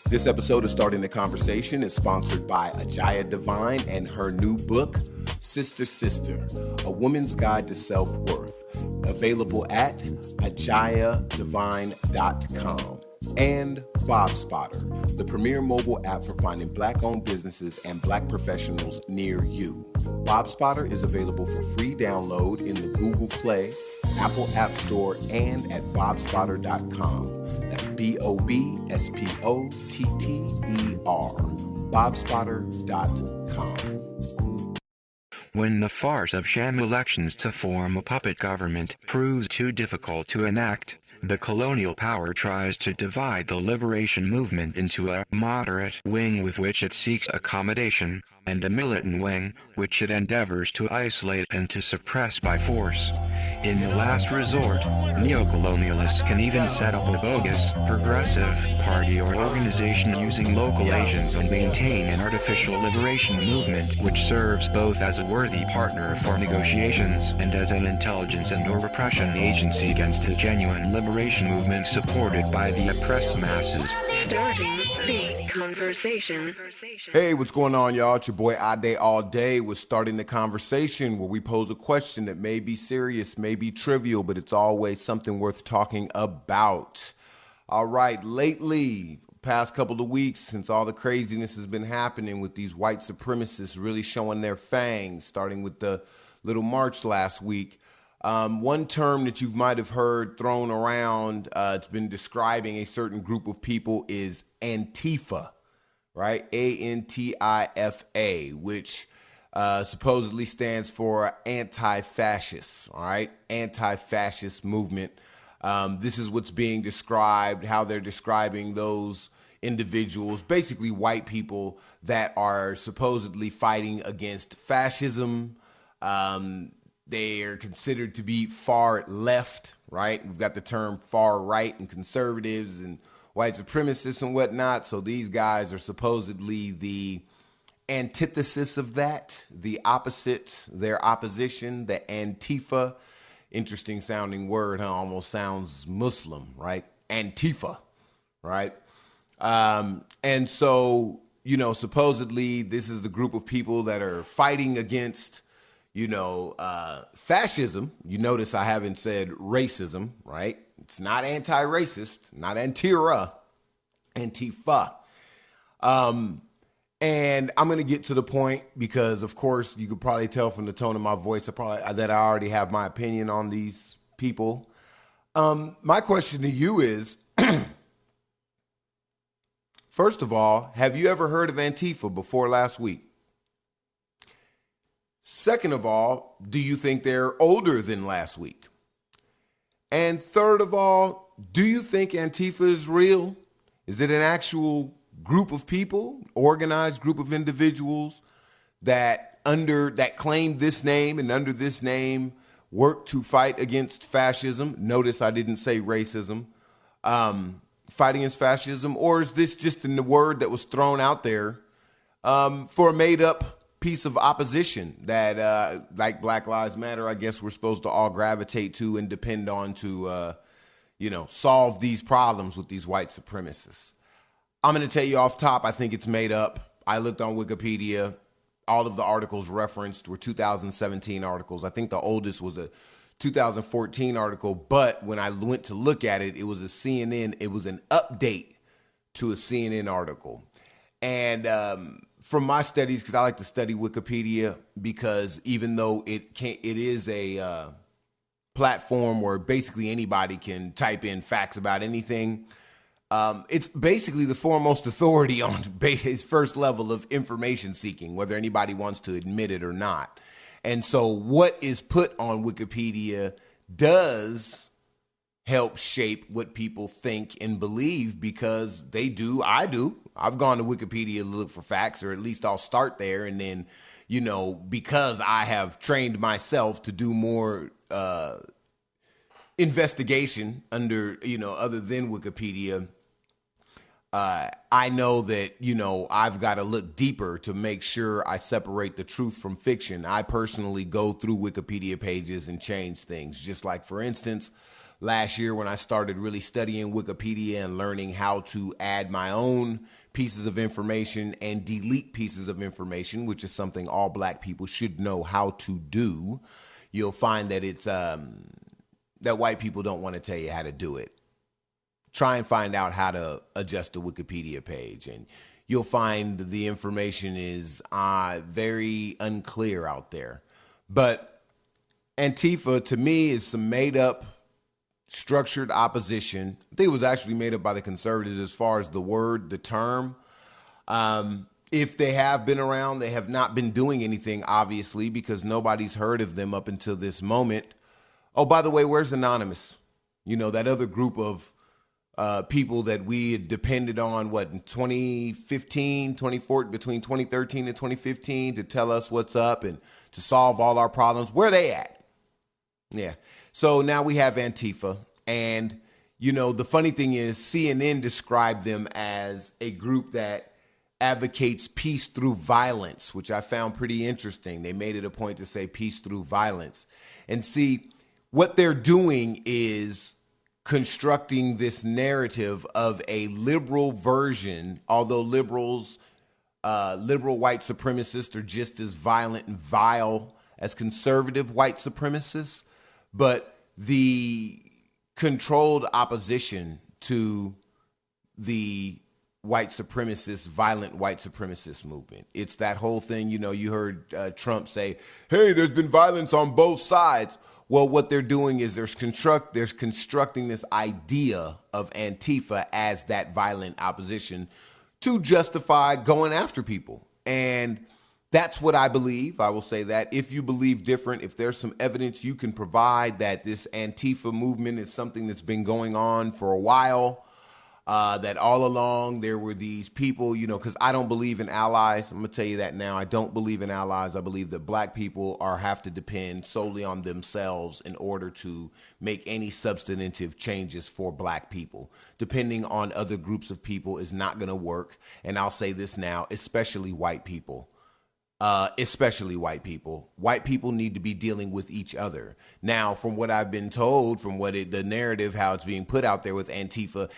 This episode of Starting the Conversation is sponsored by Ajaya Divine and her new book, Sister Sister, A Woman's Guide to Self-Worth, available at ajayadivine.com. And Bob Spotter, the premier mobile app for finding Black-owned businesses and Black professionals near you. Bob Spotter is available for free download in the Google Play, Apple App Store, and at bobspotter.com. That's BOBSPOTTER, bobspotter.com. When the farce of sham elections to form a puppet government proves too difficult to enact, the colonial power tries to divide the liberation movement into a moderate wing with which it seeks accommodation, and a militant wing, which it endeavors to isolate and to suppress by force. In the last resort, neocolonialists can even set up a bogus, progressive party or organization using local agents and maintain an artificial liberation movement which serves both as a worthy partner for negotiations and as an intelligence and or repression agency against a genuine liberation movement supported by the oppressed masses. Starting the conversation. Hey, what's going on, y'all? It's your boy Ade All Day with Starting the Conversation, where we pose a question that may be serious, may be trivial, but it's always something worth talking about. All right, lately, past couple of weeks, since all the craziness has been happening with these white supremacists really showing their fangs, starting with the little march last week, one term that you might have heard thrown around, it's been describing a certain group of people, is Antifa, right? ANTIFA, which supposedly stands for anti-fascist, all right? Anti-fascist movement. This is what's being described, how they're describing those individuals, basically white people that are supposedly fighting against fascism. They are considered to be far left, right? We've got the term far right and conservatives and white supremacists and whatnot. So these guys are supposedly the antithesis of that, the opposite, their opposition, the Antifa. Interesting sounding word, huh? Almost sounds Muslim, right? Antifa, right? And so, you know, supposedly this is the group of people that are fighting against, you know, fascism. You notice I haven't said racism, right? It's not anti-racist, not Antifa. And I'm going to get to the point because, of course, you could probably tell from the tone of my voice that I already have my opinion on these people. My question to you is, first of all, have you ever heard of Antifa before last week? Second of all, do you think they're older than last week? And third of all, do you think Antifa is real? Is it an actual group of people, organized group of individuals that claim this name and under this name work to fight against fascism? Notice I didn't say racism. Fighting against fascism, or is this just in the word that was thrown out there for a made-up piece of opposition that, like Black Lives Matter, I guess we're supposed to all gravitate to and depend on to, solve these problems with these white supremacists? I'm going to tell you off top, I think it's made up. I looked on Wikipedia. All of the articles referenced were 2017 articles. I think the oldest was a 2014 article, but when I went to look at it, it was a CNN. It was an update to a CNN article. And from my studies, because I like to study Wikipedia, because even though it is a platform where basically anybody can type in facts about anything, it's basically the foremost authority on his first level of information seeking, whether anybody wants to admit it or not. And so what is put on Wikipedia does help shape what people think and believe, because they do. I do. I've gone to Wikipedia to look for facts, or at least I'll start there. And then, because I have trained myself to do more investigation under, other than Wikipedia, I know that, I've got to look deeper to make sure I separate the truth from fiction. I personally go through Wikipedia pages and change things. Just like, for instance, last year when I started really studying Wikipedia and learning how to add my own pieces of information and delete pieces of information, which is something all black people should know how to do. You'll find that it's that white people don't want to tell you how to do it. Try and find out how to adjust a Wikipedia page, and you'll find the information is very unclear out there. But Antifa, to me, is some made-up, structured opposition. I think it was actually made up by the conservatives as far as the term. If they have been around, they have not been doing anything, obviously, because nobody's heard of them up until this moment. Oh, by the way, where's Anonymous? You know, that other group of people that we had depended on, in 2015, between 2013 and 2015 to tell us what's up and to solve all our problems. Where are they at? Yeah. So now we have Antifa. And, you know, the funny thing is CNN described them as a group that advocates peace through violence, which I found pretty interesting. They made it a point to say peace through violence. And see, what they're doing is constructing this narrative of a liberal version, although liberal white supremacists are just as violent and vile as conservative white supremacists, but the controlled opposition to the violent white supremacist movement. It's that whole thing, you know, you heard Trump say, hey, there's been violence on both sides. Well, what they're doing is they're constructing this idea of Antifa as that violent opposition to justify going after people. And that's what I believe. I will say that if you believe different, if there's some evidence you can provide that this Antifa movement is something that's been going on for a while, that all along there were these people, you know, because I don't believe in allies. I'm going to tell you that now. I don't believe in allies. I believe that black people have to depend solely on themselves in order to make any substantive changes for black people. Depending on other groups of people is not going to work. And I'll say this now, especially white people. White people need to be dealing with each other. Now, from what I've been told, from the narrative, how it's being put out there with Antifa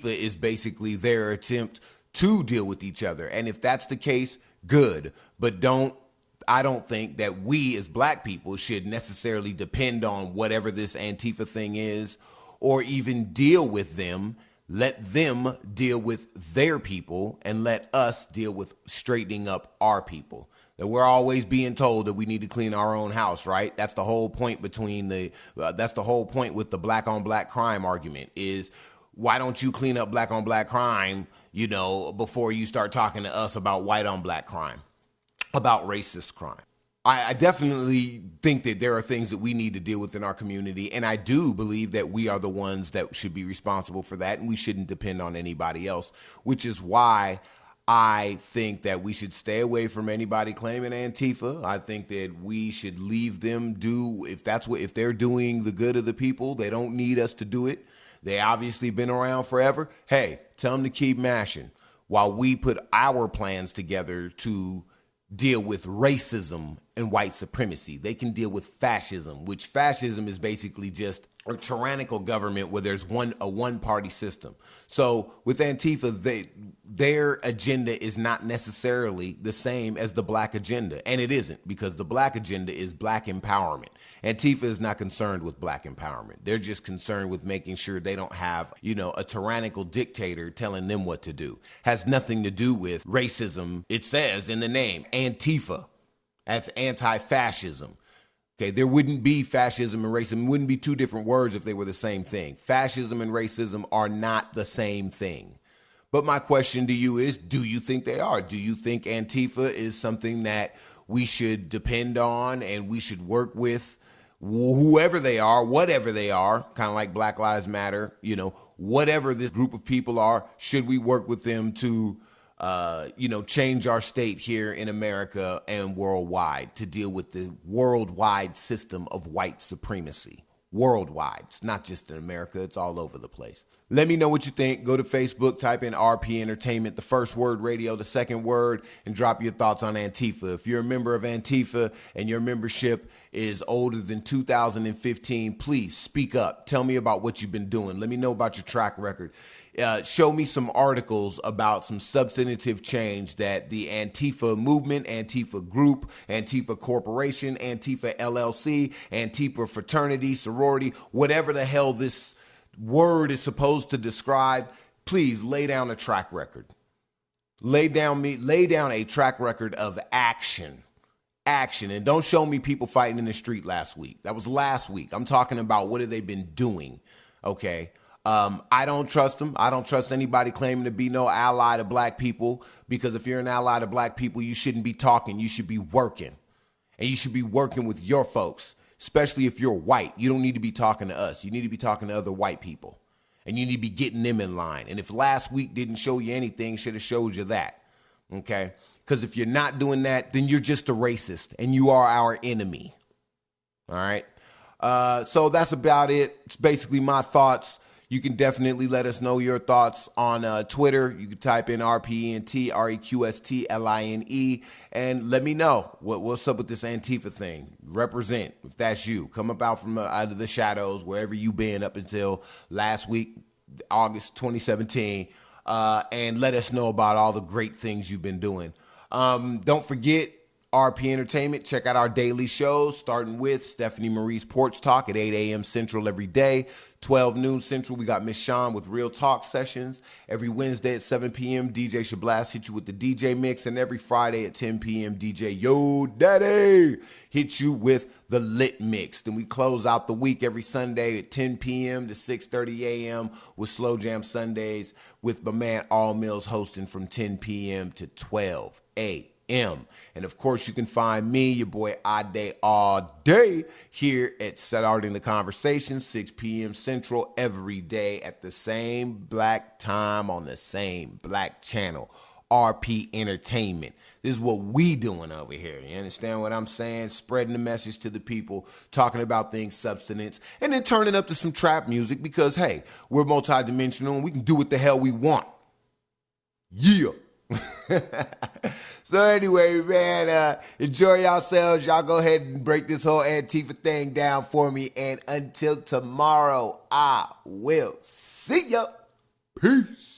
is basically their attempt to deal with each other. And if that's the case, good. But I don't think that we as black people should necessarily depend on whatever this Antifa thing is or even deal with them. Let them deal with their people and let us deal with straightening up our people. That we're always being told that we need to clean our own house, right? That's the whole point that's the whole point with the black on black crime argument is why don't you clean up black on black crime, you know, before you start talking to us about white on black crime, about racist crime. I definitely think that there are things that we need to deal with in our community, and I do believe that we are the ones that should be responsible for that, and we shouldn't depend on anybody else, which is why I think that we should stay away from anybody claiming Antifa. I think that we should leave them if they're doing the good of the people, they don't need us to do it. They obviously been around forever. Hey, tell them to keep mashing while we put our plans together to deal with racism and white supremacy. They can deal with fascism, which fascism is basically just a tyrannical government where there's a one-party system. So with Antifa, their agenda is not necessarily the same as the black agenda. And it isn't, because the black agenda is black empowerment. Antifa is not concerned with black empowerment. They're just concerned with making sure they don't have, you know, a tyrannical dictator telling them what to do. Has nothing to do with racism. It says in the name, Antifa. That's anti-fascism. Okay, there wouldn't be fascism and racism. It wouldn't be two different words if they were the same thing. Fascism and racism are not the same thing. But my question to you is, do you think they are? Do you think Antifa is something that we should depend on and we should work with whoever they are, whatever they are, kind of like Black Lives Matter, you know, whatever this group of people are, should we work with them to change our state here in America and worldwide to deal with the worldwide system of white supremacy? Worldwide. It's not just in America. It's all over the place. Let me know what you think. Go to Facebook, type in RP Entertainment, the first word radio, the second word, and drop your thoughts on Antifa. If you're a member of Antifa and your membership is older than 2015, please speak up. Tell me about what you've been doing. Let me know about your track record. Show me some articles about some substantive change that the Antifa movement, Antifa group, Antifa corporation, Antifa LLC, Antifa fraternity, sorority, whatever the hell this word is supposed to describe, please lay down a track record. Lay down a track record of action. And don't show me people fighting in the street last week. That was last week. I'm talking about what have they been doing, okay? I don't trust them. I don't trust anybody claiming to be no ally to black people, because if you're an ally to black people, you shouldn't be talking. You should be working. And you should be working with your folks. Especially if you're white. You don't need to be talking to us. You need to be talking to other white people. And you need to be getting them in line. And if last week didn't show you anything, should have showed you that. Okay? Because if you're not doing that, then you're just a racist. And you are our enemy. All right? So that's about it. It's basically my thoughts. You can definitely let us know your thoughts on Twitter. You can type in RPEntRadio, and let me know what's up with this Antifa thing. Represent, if that's you. Come up out from out of the shadows, wherever you've been up until last week, August 2017, and let us know about all the great things you've been doing. Don't forget, RP Entertainment, check out our daily shows, starting with Stephanie Marie's Porch Talk at 8 a.m. Central every day, 12 noon Central. We got Miss Sean with Real Talk Sessions. Every Wednesday at 7 p.m., DJ Shablast hit you with the DJ mix, and every Friday at 10 p.m., DJ Yo Daddy hit you with the Lit Mix. Then we close out the week every Sunday at 10 p.m. to 6:30 a.m. with Slow Jam Sundays with my man All Mills hosting from 10 p.m. to 12 a.m. And of course, you can find me, your boy Ade, all day here at Starting the Conversation, 6 p.m. Central every day at the same black time on the same black channel, RP Entertainment. This is what we doing over here. You understand what I'm saying? Spreading the message to the people, talking about things, substance, and then turning up to some trap music because, hey, we're multidimensional and we can do what the hell we want. Yeah. So anyway, man, enjoy yourselves. Y'all go ahead and break this whole Antifa thing down for me. And until tomorrow, I will see ya. Peace.